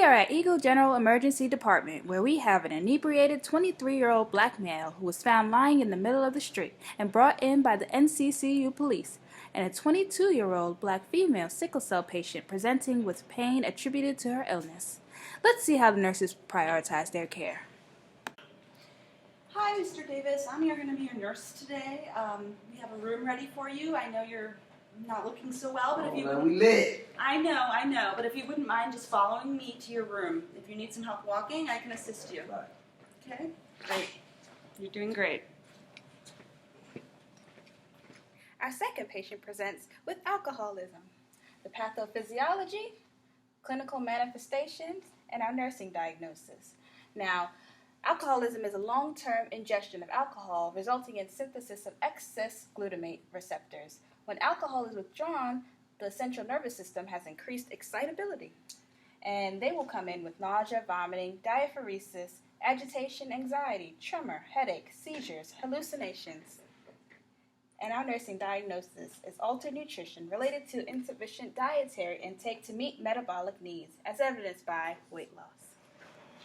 are at Eagle General Emergency Department, where we have an inebriated 23-year-old black male who was found lying in the middle of the street and brought in by the NCCU police, and a 22-year-old black female sickle cell patient presenting with pain attributed to her illness. Let's see how the nurses prioritize their care. Hi, Mr. Davis. I'm going to be your nurse today. We have a room ready for you. I know you're not looking so well, but if you we lit. I know, but if you wouldn't mind just following me to your room. If you need some help walking, I can assist you. Right. Okay? Great. You're doing great. Our second patient presents with alcoholism, the pathophysiology, clinical manifestations, and our nursing diagnosis. Now, alcoholism is a long-term ingestion of alcohol resulting in synthesis of excess glutamate receptors. When alcohol is withdrawn, the central nervous system has increased excitability, and they will come in with nausea, vomiting, diaphoresis, agitation, anxiety, tremor, headache, seizures, hallucinations. And our nursing diagnosis is altered nutrition related to insufficient dietary intake to meet metabolic needs, as evidenced by weight loss.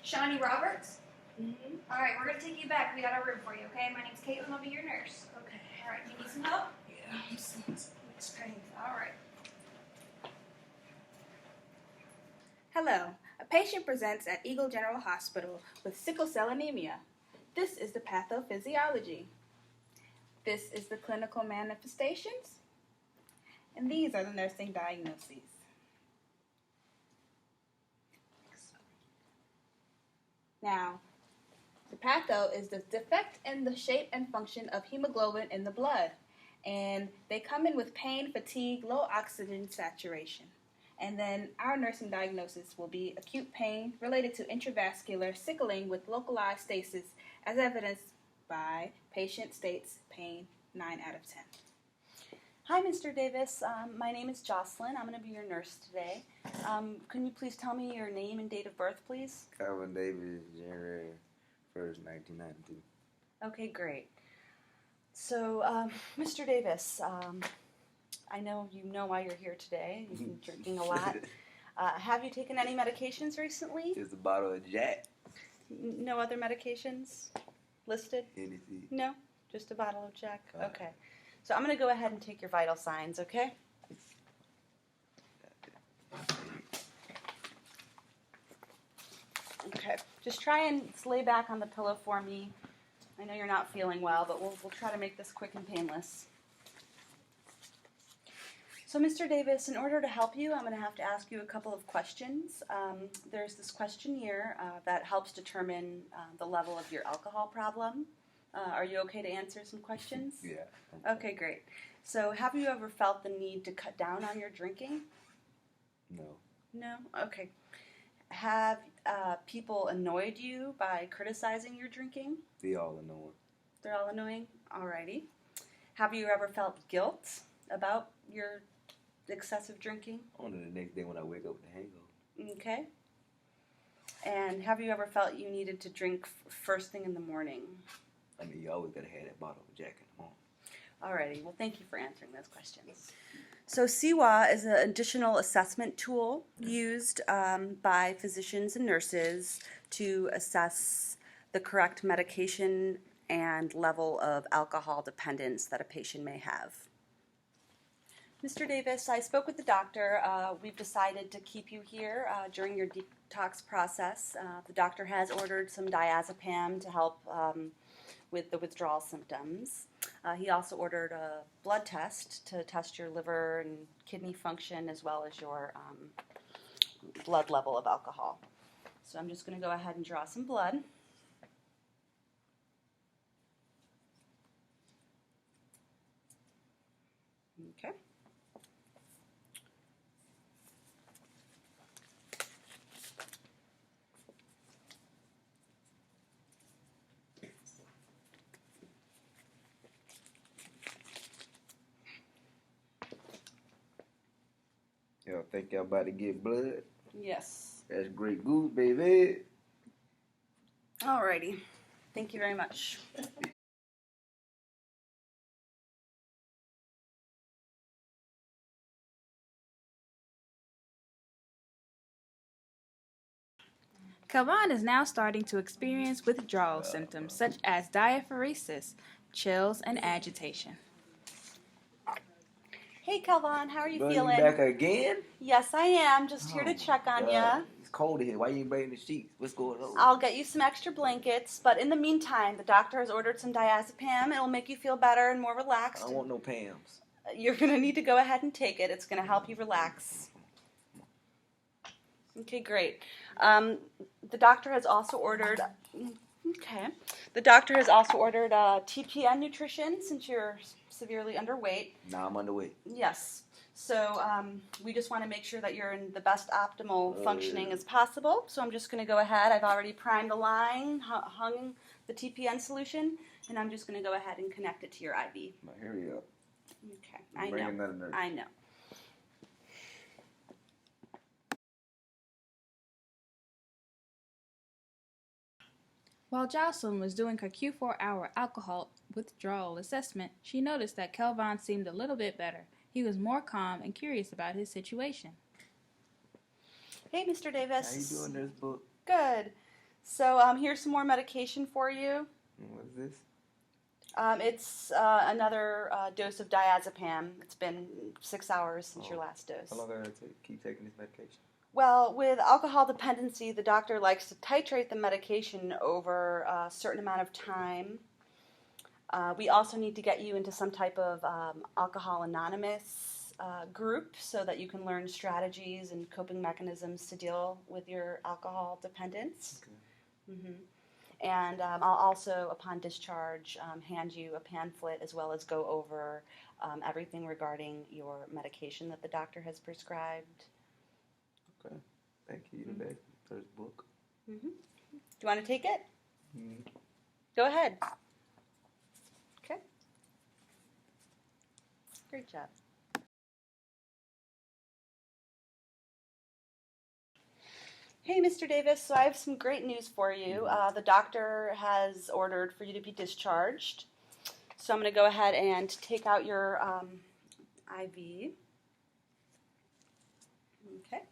Shawnee Roberts? Mm-hmm. All right, we're going to take you back. We got a room for you, okay? My name's Caitlin. I'll be your nurse. Okay. All right, you need some help? Yeah, I'm seeing some mixed pain. All right. Hello, a patient presents at Eagle General Hospital with sickle cell anemia. This is the pathophysiology. This is the clinical manifestations, and these are the nursing diagnoses. Now, the patho is the defect in the shape and function of hemoglobin in the blood, and they come in with pain, fatigue, low oxygen saturation. And then our nursing diagnosis will be acute pain related to intravascular sickling with localized stasis, as evidenced by patient states pain 9 out of 10. Hi, Mr. Davis. My name is Jocelyn. I'm going to be your nurse today. Can you please tell me your name and date of birth, please? Calvin Davis, January 1st, 1992. Okay, great. So, Mr. Davis, I know you know why you're here today. You've been drinking a lot. Have you taken any medications recently? Just a bottle of Jack. No other medications listed? Anything. No? Just a bottle of Jack? Right. Okay. So I'm going to go ahead and take your vital signs, okay? Okay. Just try and lay back on the pillow for me. I know you're not feeling well, but we'll try to make this quick and painless. So, Mr. Davis, in order to help you, I'm going to have to ask you a couple of questions. There's this questionnaire that helps determine the level of your alcohol problem. Are you okay to answer some questions? Yeah. Okay, great. So, have you ever felt the need to cut down on your drinking? No. No? Okay. Have people annoyed you by criticizing your drinking? They all annoying. They're all annoying? Alrighty. Have you ever felt guilt about your excessive drinking? Only the next day when I wake up with a hangover. Okay. And have you ever felt you needed to drink first thing in the morning? I mean, you always gotta have that bottle of Jack in the morning. Alrighty. Well, thank you for answering those questions. So CWA is an additional assessment tool used by physicians and nurses to assess the correct medication and level of alcohol dependence that a patient may have. Mr. Davis, I spoke with the doctor. We've decided to keep you here during your detox process. The doctor has ordered some diazepam to help with the withdrawal symptoms. He also ordered a blood test to test your liver and kidney function as well as your blood level of alcohol. So I'm just going to go ahead and draw some blood. Okay. Y'all think y'all about to get blood? Yes. That's Great Goose, baby. Alrighty. Thank you very much. Calvin is now starting to experience withdrawal symptoms such as diaphoresis, chills, and agitation. Hey, Calvin, how are you Bro, feeling? you back again? Yes, I am. Just here to check on you. It's cold in here. Why you ain't bringing the sheets? What's going on? I'll get you some extra blankets, but in the meantime, the doctor has ordered some diazepam. It will make you feel better and more I relaxed. don't want no Pams. You're going to need to go ahead and take it. It's going to help you relax. Okay, great. The doctor has also ordered. Okay. The doctor has also ordered TPN nutrition since you're severely underweight. Nah, I'm underweight. Yes. So we just want to make sure that you're in the best optimal functioning as possible. So I'm just going to go ahead. I've already primed the line, hung the TPN solution, and I'm just going to go ahead and connect it to your IV. Hurry up. Okay. I Bring know. another nurse. I know. While Jocelyn was doing her Q4-hour alcohol withdrawal assessment, she noticed that Calvin seemed a little bit better. He was more calm and curious about his situation. Hey, Mr. Davis. How you doing, nurse book? Good. So here's some more medication for you. What is this? It's another dose of diazepam. It's been 6 hours since your last dose. How long do I keep taking this medication? Well, with alcohol dependency, the doctor likes to titrate the medication over a certain amount of time. We also need to get you into some type of Alcohol Anonymous group so that you can learn strategies and coping mechanisms to deal with your alcohol dependence. Okay. Mm-hmm. And I'll also, upon discharge, hand you a pamphlet as well as go over everything regarding your medication that the doctor has prescribed. Okay. Thank you. The best first book. Mm-hmm. Do you want to take it? Mm-hmm. Go ahead. Okay. Great job. Hey, Mr. Davis, so I have some great news for you. The doctor has ordered for you to be discharged. So I'm going to go ahead and take out your IV. Okay.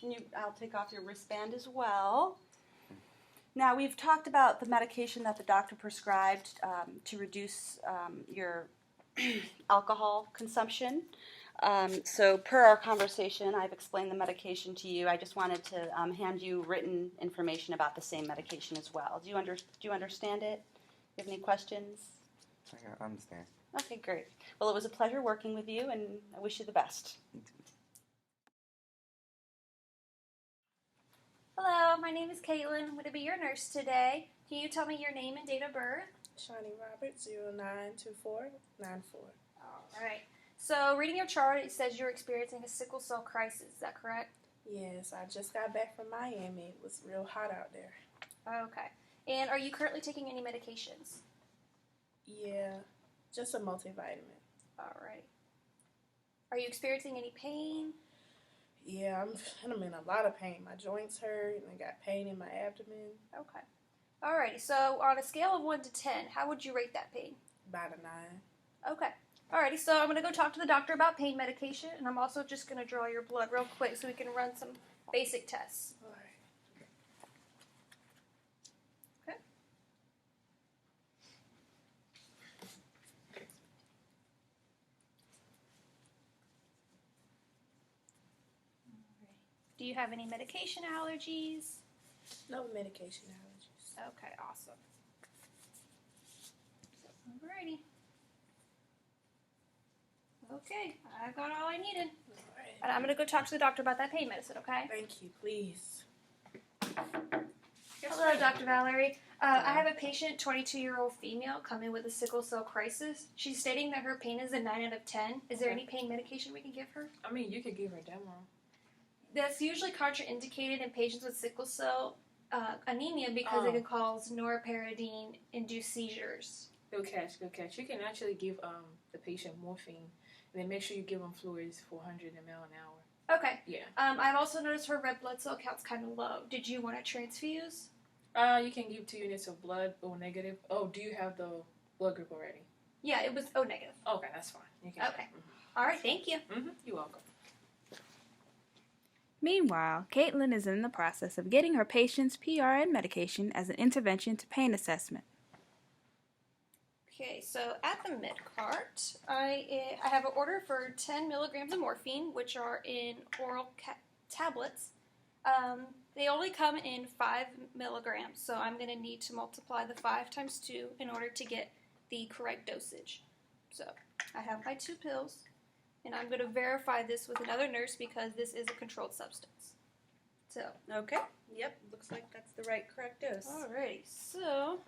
And I'll take off your wristband as well. Now, we've talked about the medication that the doctor prescribed to reduce your alcohol consumption. So per our conversation, I've explained the medication to you. I just wanted to hand you written information about the same medication as well. Do you understand it? Do you have any questions? I understand. Okay, great. Well, it was a pleasure working with you, and I wish you the best. Hello, my name is Caitlin. I'm going to be your nurse today. Can you tell me your name and date of birth? Shawnee Roberts, 092494. All right. So, reading your chart, it says you're experiencing a sickle cell crisis. Is that correct? Yes, I just got back from Miami. It was real hot out there. Okay. And are you currently taking any medications? Yeah, just a multivitamin. All right. Are you experiencing any pain? Yeah, I'm in a lot of pain. My joints hurt, and I got pain in my abdomen. Okay. Alrighty, so on a scale of 1 to 10, how would you rate that pain? About a 9. Okay. Alrighty, so I'm going to go talk to the doctor about pain medication, and I'm also just going to draw your blood real quick so we can run some basic tests. All right. Okay. Do you have any medication allergies? No medication allergies. Okay, awesome. Alrighty. Okay, I've got all I needed. All right. And I'm going to go talk to the doctor about that pain medicine, okay? Thank you, please. Hello, Dr. Valerie. I have a patient, 22-year-old female, come in with a sickle cell crisis. She's stating that her pain is a 9 out of 10. Is there any pain medication we can give her? I mean, you could give her demo. That's usually contraindicated in patients with sickle cell anemia because it can cause noriperidine-induced seizures. Good catch, good catch. You can actually give the patient morphine, and then make sure you give them fluids 400 ml an hour. Okay. Yeah. I've also noticed her red blood cell count's kind of low. Did you want to transfuse? You can give 2 units of blood, O negative. Oh, do you have the blood group already? Yeah, it was O negative. Okay, that's fine. You can. Okay. All right, thank you. You're welcome. Meanwhile, Caitlin is in the process of getting her patient's PRN medication as an intervention to pain assessment. Okay, so at the mid cart, I have an order for 10 milligrams of morphine, which are in oral tablets. They only come in 5 milligrams, so I'm going to need to multiply the 5 times 2 in order to get the correct dosage. So I have my 2 pills, and I'm going to verify this with another nurse because this is a controlled substance. So. Okay. Yep. Looks like that's the right correct dose. Alrighty. So.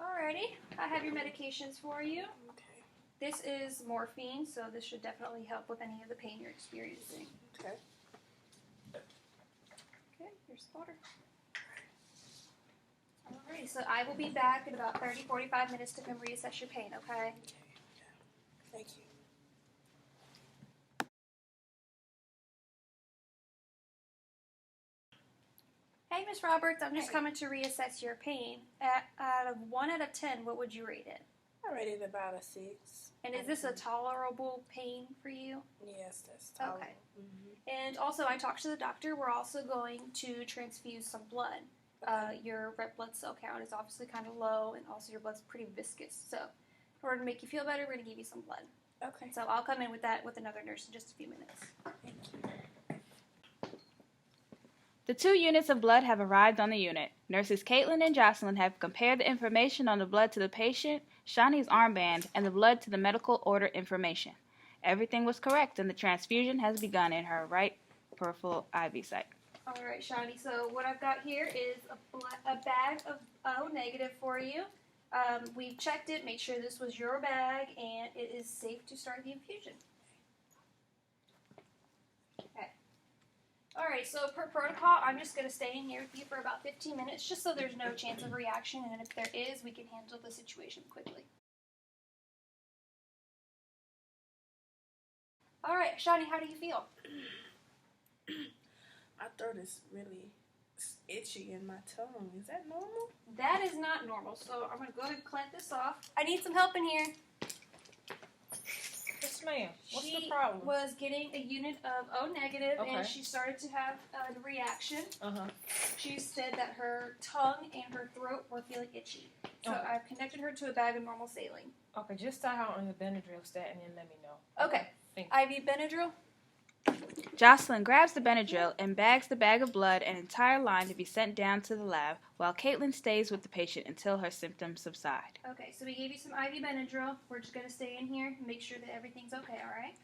Alrighty. I have your medications for you. Okay. This is morphine, so this should definitely help with any of the pain you're experiencing. Okay. Okay, here's the water. Alrighty, so I will be back in about 30-45 minutes to come reassess your pain, okay? Okay. Thank you. Hey, Miss Roberts, I'm just Hey. coming to reassess your pain. Out of 1 out of 10, what would you rate it? I rated about a 6. And is this a tolerable pain for you? Yes, that's tolerable. Okay. And also, I talked to the doctor. We're also going to transfuse some blood. Your red blood cell count is obviously kind of low, and also your blood's pretty viscous. So, in order to make you feel better, we're going to give you some blood. Okay. So, I'll come in with that with another nurse in just a few minutes. Thank you. The 2 units of blood have arrived on the unit. Nurses Caitlin and Jocelyn have compared the information on the blood to the patient, Shawnee's armband, and the blood to the medical order information. Everything was correct, and the transfusion has begun in her right peripheral IV site. All right, Shawnee. So, what I've got here is a bag of O negative for you. We've checked it, made sure this was your bag, and it is safe to start the infusion. Okay. Alright, so per protocol, I'm just going to stay in here with you for about 15 minutes just so there's no chance of reaction, and if there is, we can handle the situation quickly. Alright, Shawnee, how do you feel? My throat is really itchy in my tongue. Is that normal? That is not normal, so I'm going to go ahead and clamp this off. I need some help in here. Yes, ma'am. What's She the problem? was getting a unit of O negative, Okay. and she started to have a reaction. Uh-huh. She said that her tongue and her throat were feeling itchy. So Okay. I've connected her to a bag of normal saline. Okay, just tie her on the Benadryl stat and then let me know. Okay. Thank IV Benadryl? Jocelyn grabs the Benadryl and bags the bag of blood and entire line to be sent down to the lab, while Caitlin stays with the patient until her symptoms subside. Okay, so we gave you some IV Benadryl. We're just going to stay in here and make sure that everything's okay, alright?